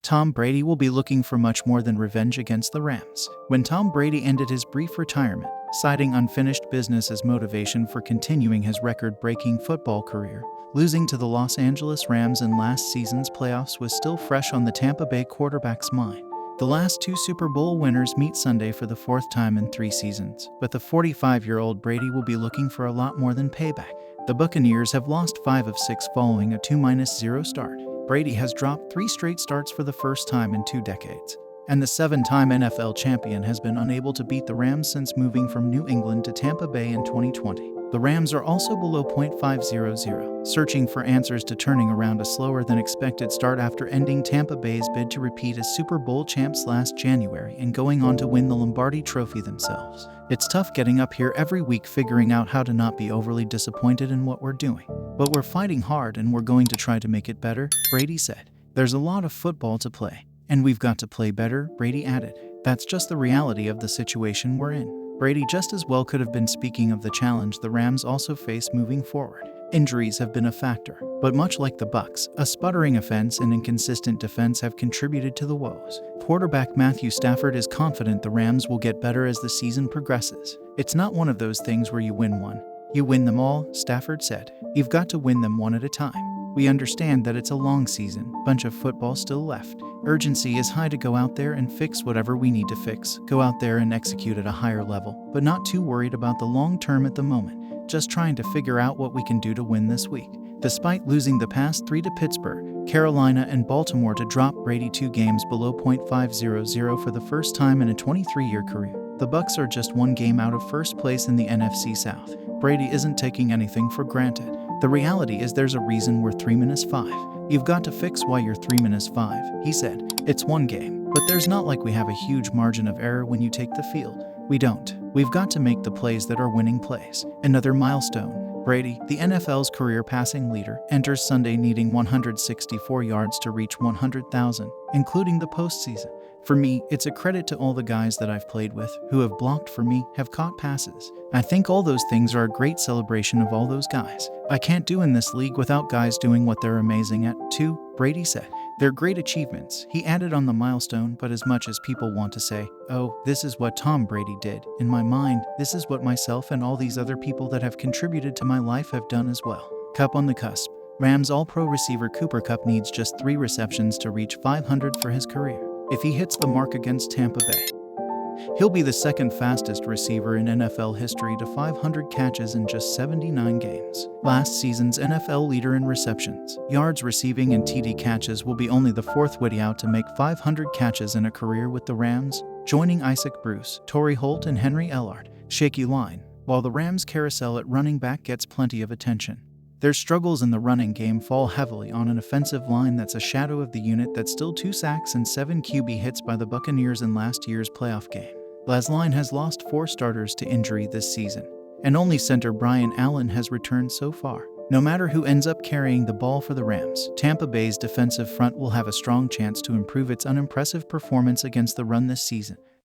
Tom Brady will be looking for much more than revenge against the Rams. When Tom Brady ended his brief retirement, citing unfinished business as motivation for continuing his record-breaking football career, losing to the Los Angeles Rams in last season's playoffs was still fresh on the Tampa Bay quarterback's mind. The last two Super Bowl winners meet Sunday for the fourth time in 3 seasons, but the 45-year-old Brady will be looking for a lot more than payback. The Buccaneers have lost 5 of 6 following a 2-0 start. Brady has dropped 3 straight starts for the first time in 2 decades. And the 7-time NFL champion has been unable to beat the Rams since moving from New England to Tampa Bay in 2020. The Rams are also below .500, searching for answers to turning around a slower-than-expected start after ending Tampa Bay's bid to repeat as Super Bowl champs last January and going on to win the Lombardi Trophy themselves. It's tough getting up here every week figuring out how to not be overly disappointed in what we're doing. But we're fighting hard and we're going to try to make it better, Brady said. There's a lot of football to play, and we've got to play better, Brady added. That's just the reality of the situation we're in. Brady just as well could have been speaking of the challenge the Rams also face moving forward. Injuries have been a factor, but much like the Bucs, a sputtering offense and inconsistent defense have contributed to the woes. Quarterback Matthew Stafford is confident the Rams will get better as the season progresses. It's not one of those things where you win one, you win them all, Stafford said. You've got to win them one at a time. We understand that it's a long season, bunch of football still left. Urgency is high to go out there and fix whatever we need to fix, go out there and execute at a higher level, but not too worried about the long term at the moment, just trying to figure out what we can do to win this week. Despite losing the past 3 to Pittsburgh, Carolina and Baltimore to drop Brady 2 games below .500 for the first time in a 23-year career, the Bucs are just 1 game out of first place in the NFC South. Brady isn't taking anything for granted. The reality is there's a reason we're 3-5. You've got to fix why you're 3-5, he said. It's 1 game, but there's not like we have a huge margin of error when you take the field. We don't. We've got to make the plays that are winning plays. Another milestone. Brady, the NFL's career passing leader, enters Sunday needing 164 yards to reach 100,000, including the postseason. For me, it's a credit to all the guys that I've played with, who have blocked for me, have caught passes. I think all those things are a great celebration of all those guys. I can't do in this league without guys doing what they're amazing at, too, Brady said. They're great achievements, he added on the milestone, but as much as people want to say, oh, this is what Tom Brady did, in my mind, this is what myself and all these other people that have contributed to my life have done as well. Cup on the cusp. Rams All-Pro receiver Cooper Kupp needs just 3 receptions to reach 500 for his career. If he hits the mark against Tampa Bay, he'll be the second fastest receiver in NFL history to 500 catches in just 79 games. Last season's NFL leader in receptions, yards receiving and TD catches will be only the 4th wideout to make 500 catches in a career with the Rams, joining Isaac Bruce, Torrey Holt and Henry Ellard. Shaky line. While the Rams' carousel at running back gets plenty of attention, their struggles in the running game fall heavily on an offensive line that's a shadow of the unit that's still 2 sacks and 7 QB hits by the Buccaneers in last year's playoff game. Las line has lost 4 starters to injury this season, and only center Brian Allen has returned so far. No matter who ends up carrying the ball for the Rams, Tampa Bay's defensive front will have a strong chance to improve its unimpressive performance against the run this season.